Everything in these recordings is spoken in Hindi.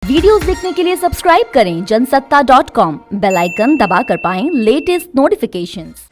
वीडियोस देखने के लिए सब्सक्राइब करें जनसत्ता.com, बेल आइकन दबाकर पाएं लेटेस्ट नोटिफिकेशंस।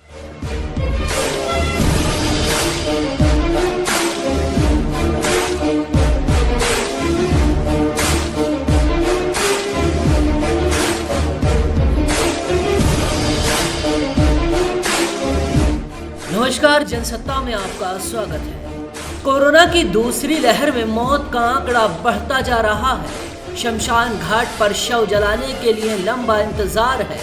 नमस्कार, जनसत्ता में आपका स्वागत है। कोरोना की दूसरी लहर में मौत का आंकड़ा बढ़ता जा रहा है। शमशान घाट पर शव जलाने के लिए लंबा इंतजार है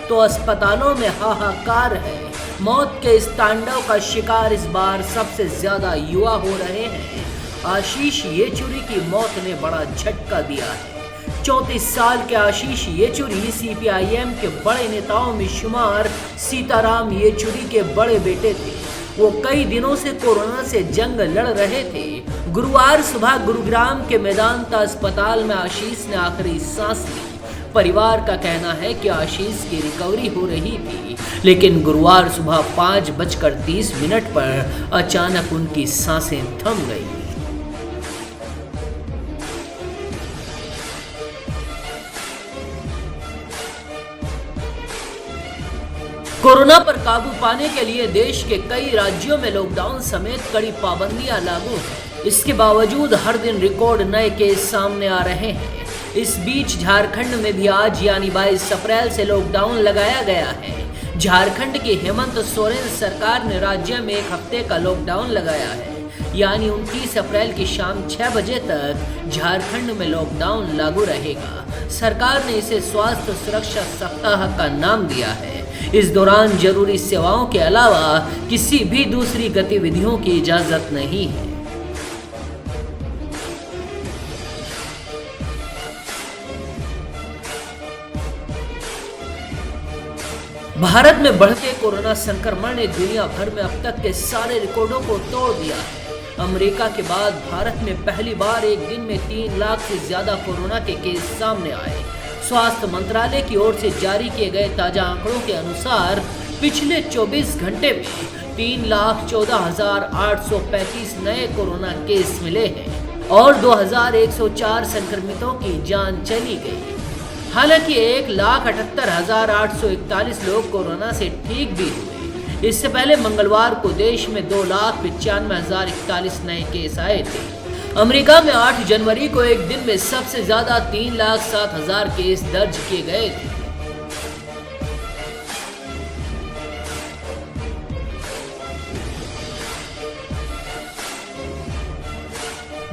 तो अस्पतालों में हाहाकार है। मौत के इस तांडव का शिकार इस बार सबसे ज्यादा युवा हो रहे हैं। आशीष येचुरी की मौत ने बड़ा झटका दिया है। 34 साल के आशीष येचुरी सीपीआईएम के बड़े नेताओं में शुमार सीताराम येचुरी के बड़े बेटे थे। वो कई दिनों से कोरोना से जंग लड़ रहे थे। गुरुवार सुबह गुरुग्राम के मेदांता अस्पताल में आशीष ने आखिरी सांस ली। परिवार का कहना है कि आशीष की रिकवरी हो रही थी, लेकिन गुरुवार सुबह 5:30 पर अचानक उनकी सांसें थम गई। कोरोना पर काबू पाने के लिए देश के कई राज्यों में लॉकडाउन समेत कड़ी पाबंदियां लागू हैं। इसके बावजूद हर दिन रिकॉर्ड नए केस सामने आ रहे हैं। इस बीच झारखंड में भी आज यानी 22 अप्रैल से लॉकडाउन लगाया गया है। झारखंड की हेमंत सोरेन सरकार ने राज्य में 1 हफ्ते का लॉकडाउन लगाया है, यानी 29 अप्रैल की शाम 6 बजे तक झारखंड में लॉकडाउन लागू रहेगा। सरकार ने इसे स्वास्थ्य सुरक्षा सप्ताह का नाम दिया है। इस दौरान जरूरी सेवाओं के अलावा किसी भी दूसरी गतिविधियों की इजाजत नहीं है। भारत में बढ़ते कोरोना संक्रमण ने दुनिया भर में अब तक के सारे रिकॉर्डों को तोड़ दिया है। अमेरिका के बाद भारत में पहली बार एक दिन में 3 लाख से ज्यादा कोरोना के केस सामने आए। स्वास्थ्य मंत्रालय की ओर से जारी किए गए ताजा आंकड़ों के अनुसार पिछले 24 घंटे में 3,14,835 नए कोरोना केस मिले हैं और 2,104 संक्रमितों की जान चली गई। हालांकि 1,78,841 लोग कोरोना से ठीक भी हुए। इससे पहले मंगलवार को देश में 2,95,041 नए केस आए थे। अमेरिका में 8 जनवरी को एक दिन में सबसे ज्यादा 3,07,000 केस दर्ज किए गए थे।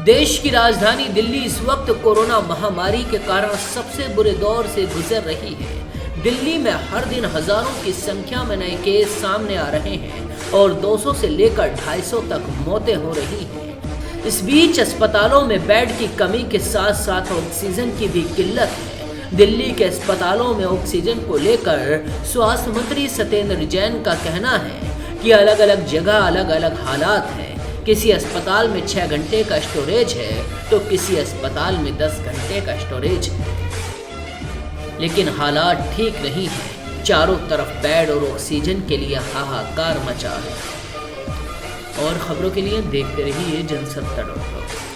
देश की राजधानी दिल्ली इस वक्त कोरोना महामारी के कारण सबसे बुरे दौर से गुजर रही है। दिल्ली में हर दिन हजारों की संख्या में नए केस सामने आ रहे हैं और 200 से लेकर 250 तक मौतें हो रही हैं। इस बीच अस्पतालों में बेड की कमी के साथ साथ ऑक्सीजन की भी किल्लत है। दिल्ली के अस्पतालों में ऑक्सीजन को लेकर स्वास्थ्य मंत्री सत्येंद्र जैन का कहना है कि अलग अलग जगह अलग अलग हालात हैं। किसी अस्पताल में 6 घंटे का स्टोरेज है तो किसी अस्पताल में 10 घंटे का स्टोरेज है, लेकिन हालात ठीक नहीं है। चारों तरफ बेड और ऑक्सीजन के लिए हाहाकार मचा है। और खबरों के लिए देखते रहिए जनसत्ता.com।